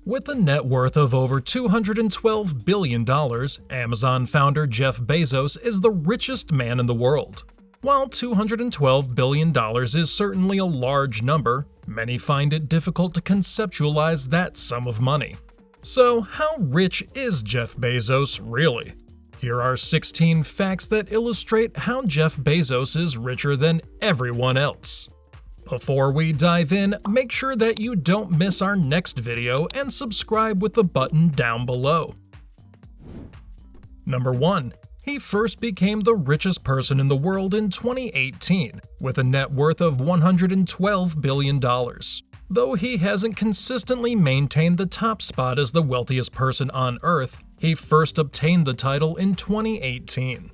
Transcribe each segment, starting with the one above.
With a net worth of over $212 billion, Amazon founder Jeff Bezos is the richest man in the world. While $212 billion is certainly a large number, many find it difficult to conceptualize that sum of money. So, how rich is Jeff Bezos really? Here are 16 facts that illustrate how Jeff Bezos is richer than everyone else. Before we dive in, make sure that you don't miss our next video and subscribe with the button down below. Number 1. He first became the richest person in the world in 2018, with a net worth of $112 billion. Though he hasn't consistently maintained the top spot as the wealthiest person on Earth, he first obtained the title in 2018.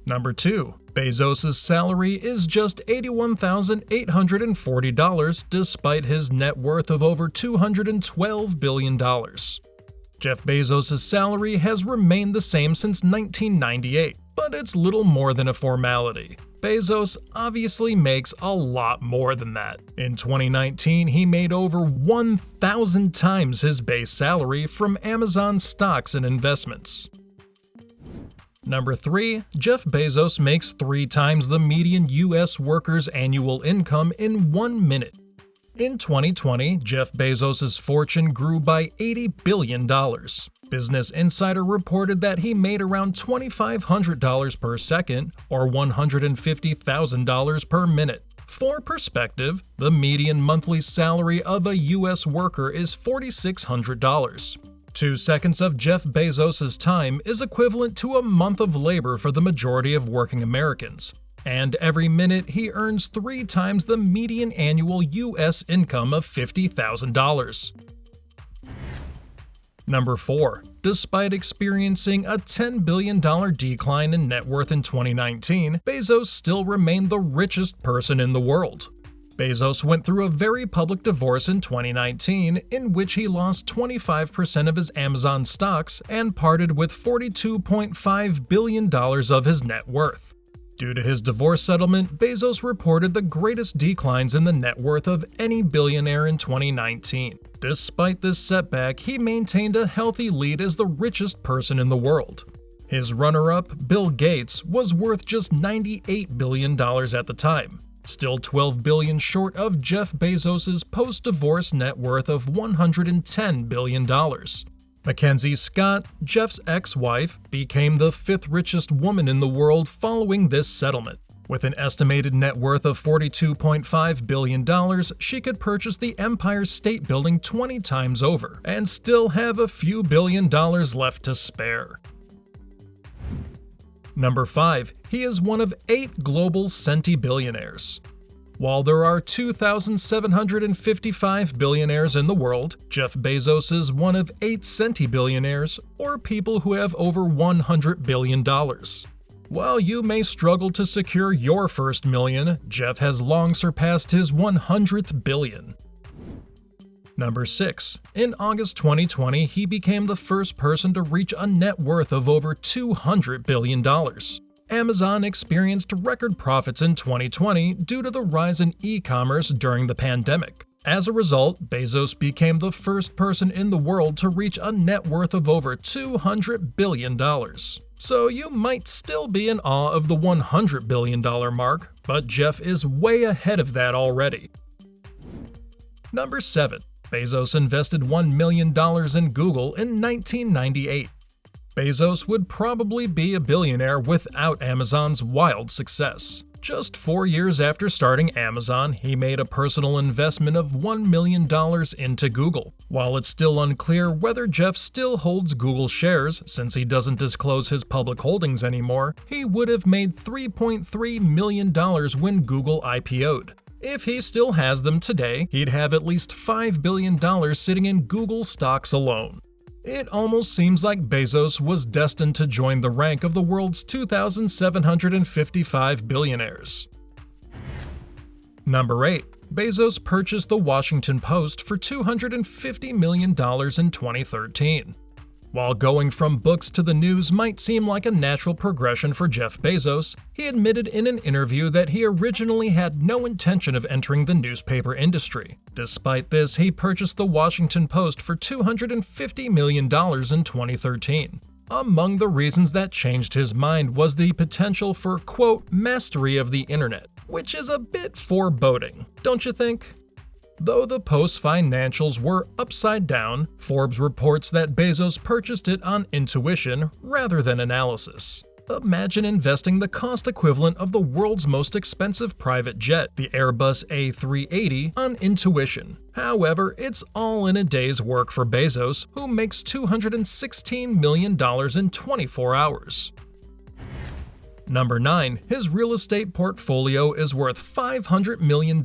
Number 2. Bezos' salary is just $81,840 despite his net worth of over $212 billion. Jeff Bezos' salary has remained the same since 1998, but it's little more than a formality. Bezos obviously makes a lot more than that. In 2019, he made over 1,000 times his base salary from Amazon stocks and investments. Number 3. Jeff Bezos makes 3 times the median U.S. worker's annual income in 1 minute. In 2020, Jeff Bezos' fortune grew by $80 billion. Business Insider reported that he made around $2,500 per second, or $150,000 per minute. For perspective, the median monthly salary of a U.S. worker is $4,600. 2 seconds of Jeff Bezos' time is equivalent to a month of labor for the majority of working Americans, and every minute he earns 3 times the median annual U.S. income of $50,000. Number 4. Despite experiencing a $10 billion decline in net worth in 2019, Bezos still remained the richest person in the world. Bezos went through a very public divorce in 2019, in which he lost 25% of his Amazon stocks and parted with $42.5 billion of his net worth. Due to his divorce settlement, Bezos reported the greatest declines in the net worth of any billionaire in 2019. Despite this setback, he maintained a healthy lead as the richest person in the world. His runner-up, Bill Gates, was worth just $98 billion at the time, still $12 billion short of Jeff Bezos' post-divorce net worth of $110 billion. Mackenzie Scott, Jeff's ex-wife, became the 5th richest woman in the world following this settlement. With an estimated net worth of $42.5 billion, she could purchase the Empire State Building 20 times over and still have a few $billions left to spare. Number 5. He is one of 8 global centi-billionaires. While there are 2,755 billionaires in the world, Jeff Bezos is one of 8 centi-billionaires, or people who have over $100 billion. While you may struggle to secure your first million, Jeff has long surpassed his 100th billion. Number 6. In August 2020, he became the first person to reach a net worth of over $200 billion. Amazon experienced record profits in 2020 due to the rise in e-commerce during the pandemic. As a result, Bezos became the first person in the world to reach a net worth of over $200 billion. So you might still be in awe of the $100 billion mark, but Jeff is way ahead of that already. Number 7. Bezos invested $1 million in Google in 1998. Bezos would probably be a billionaire without Amazon's wild success. Just 4 years after starting Amazon, he made a personal investment of $1 million into Google. While it's still unclear whether Jeff still holds Google shares, since he doesn't disclose his public holdings anymore, he would have made $3.3 million when Google IPO'd. If he still has them today, he'd have at least $5 billion sitting in Google stocks alone. It almost seems like Bezos was destined to join the rank of the world's 2,755 billionaires. Number 8. Bezos purchased the Washington Post for $250 million in 2013. While going from books to the news might seem like a natural progression for Jeff Bezos, he admitted in an interview that he originally had no intention of entering the newspaper industry. Despite this, he purchased the Washington Post for $250 million in 2013. Among the reasons that changed his mind was the potential for, quote, mastery of the internet, which is a bit foreboding, don't you think? Though the Post's financials were upside down, Forbes reports that Bezos purchased it on intuition rather than analysis. Imagine investing the cost equivalent of the world's most expensive private jet, the Airbus A380, on intuition. However, it's all in a day's work for Bezos, who makes $216 million in 24 hours. Number 9. His real estate portfolio is worth $500 million.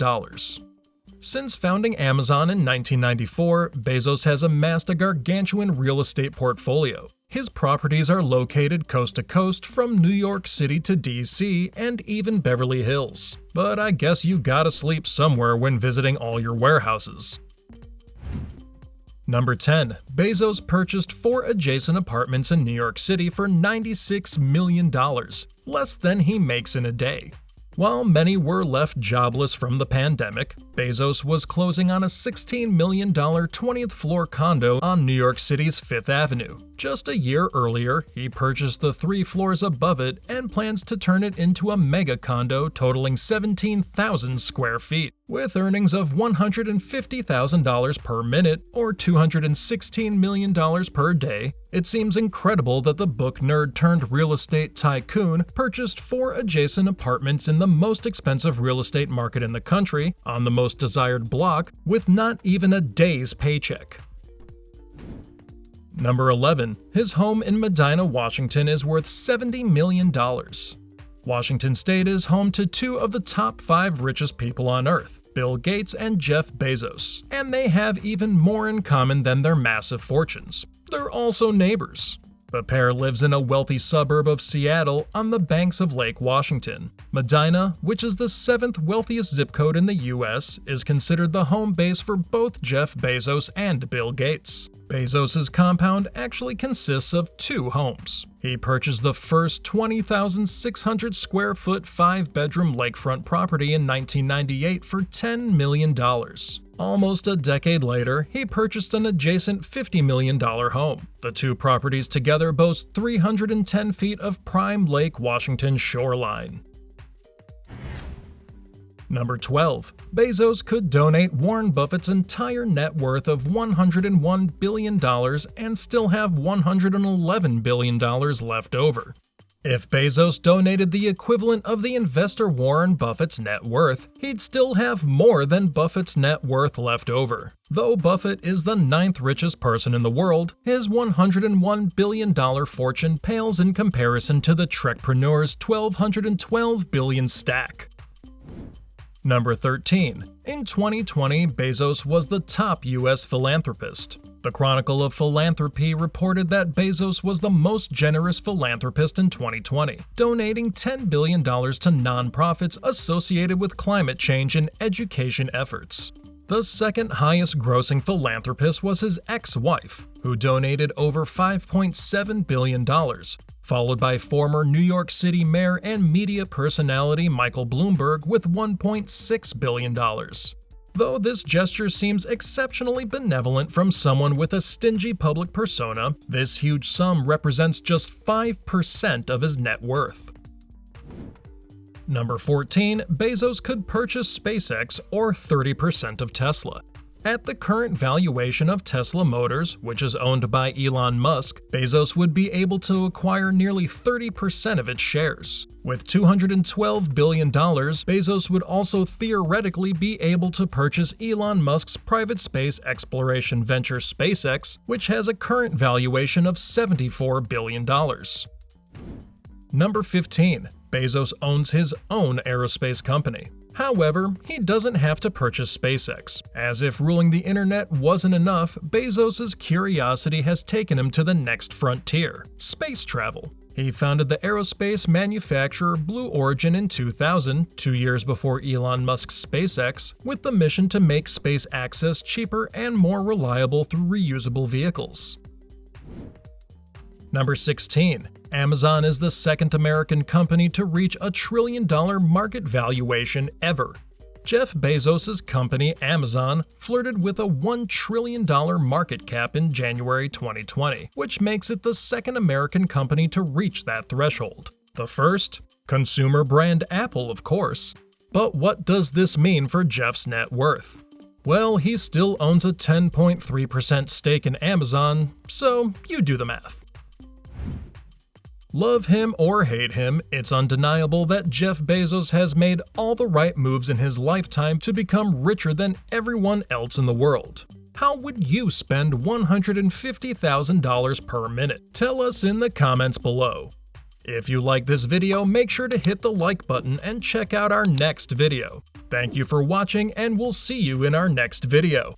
Since founding Amazon in 1994, Bezos has amassed a gargantuan real estate portfolio. His properties are located coast to coast from New York City to DC and even Beverly Hills. But I guess you gotta sleep somewhere when visiting all your warehouses. Number 10. Bezos purchased 4 adjacent apartments in New York City for $96 million, less than he makes in a day. While many were left jobless from the pandemic, Bezos was closing on a $16 million 20th floor condo on New York City's Fifth Avenue. Just a year earlier, he purchased the 3 floors above it and plans to turn it into a mega condo totaling 17,000 square feet. With earnings of $150,000 per minute or $216 million per day, it seems incredible that the book nerd turned real estate tycoon purchased 4 adjacent apartments in the most expensive real estate market in the country, on the most desired block, with not even a day's paycheck. Number 11. His home in Medina, Washington is worth $70 million. Washington State is home to 2 of the top 5 richest people on Earth, Bill Gates and Jeff Bezos, and they have even more in common than their massive fortunes. They're also neighbors. The pair lives in a wealthy suburb of Seattle on the banks of Lake Washington. Medina, which is the 7th wealthiest zip code in the US, is considered the home base for both Jeff Bezos and Bill Gates. Bezos' compound actually consists of 2 homes. He purchased the first 20,600 square foot 5-bedroom lakefront property in 1998 for $10 million. Almost a decade later, he purchased an adjacent $50 million home. The 2 properties together boast 310 feet of prime Lake Washington shoreline. Number 12. Bezos could donate Warren Buffett's entire net worth of $101 billion and still have $111 billion left over. If Bezos donated the equivalent of the investor Warren Buffett's net worth, he'd still have more than Buffett's net worth left over. Though Buffett is the 9th richest person in the world, his $101 billion fortune pales in comparison to the Trekpreneur's $1,212 billion stack. Number 13. In 2020, Bezos was the top US philanthropist. The Chronicle of Philanthropy reported that Bezos was the most generous philanthropist in 2020, donating $10 billion to nonprofits associated with climate change and education efforts. The second highest grossing philanthropist was his ex-wife, who donated over $5.7 billion, followed by former New York City mayor and media personality Michael Bloomberg with $1.6 billion. Though this gesture seems exceptionally benevolent from someone with a stingy public persona, this huge sum represents just 5% of his net worth. Number 14. Bezos could purchase SpaceX or 30% of Tesla. At the current valuation of Tesla Motors, which is owned by Elon Musk, Bezos would be able to acquire nearly 30% of its shares. With $212 billion, Bezos would also theoretically be able to purchase Elon Musk's private space exploration venture SpaceX, which has a current valuation of $74 billion. Number 15. Bezos owns his own aerospace company. However, he doesn't have to purchase SpaceX. As if ruling the internet wasn't enough, Bezos' curiosity has taken him to the next frontier: space travel. He founded the aerospace manufacturer Blue Origin in 2000, 2 years before Elon Musk's SpaceX, with the mission to make space access cheaper and more reliable through reusable vehicles. Number 16. Amazon is the second American company to reach a $1 trillion market valuation ever. Jeff Bezos' company Amazon flirted with a $1 trillion market cap in January 2020, which makes it the second American company to reach that threshold. The first? Consumer brand Apple, of course. But what does this mean for Jeff's net worth? Well, he still owns a 10.3% stake in Amazon, so you do the math. Love him or hate him, it's undeniable that Jeff Bezos has made all the right moves in his lifetime to become richer than everyone else in the world. How would you spend $150,000 per minute? Tell us in the comments below. If you like this video, make sure to hit the like button and check out our next video. Thank you for watching, and we'll see you in our next video.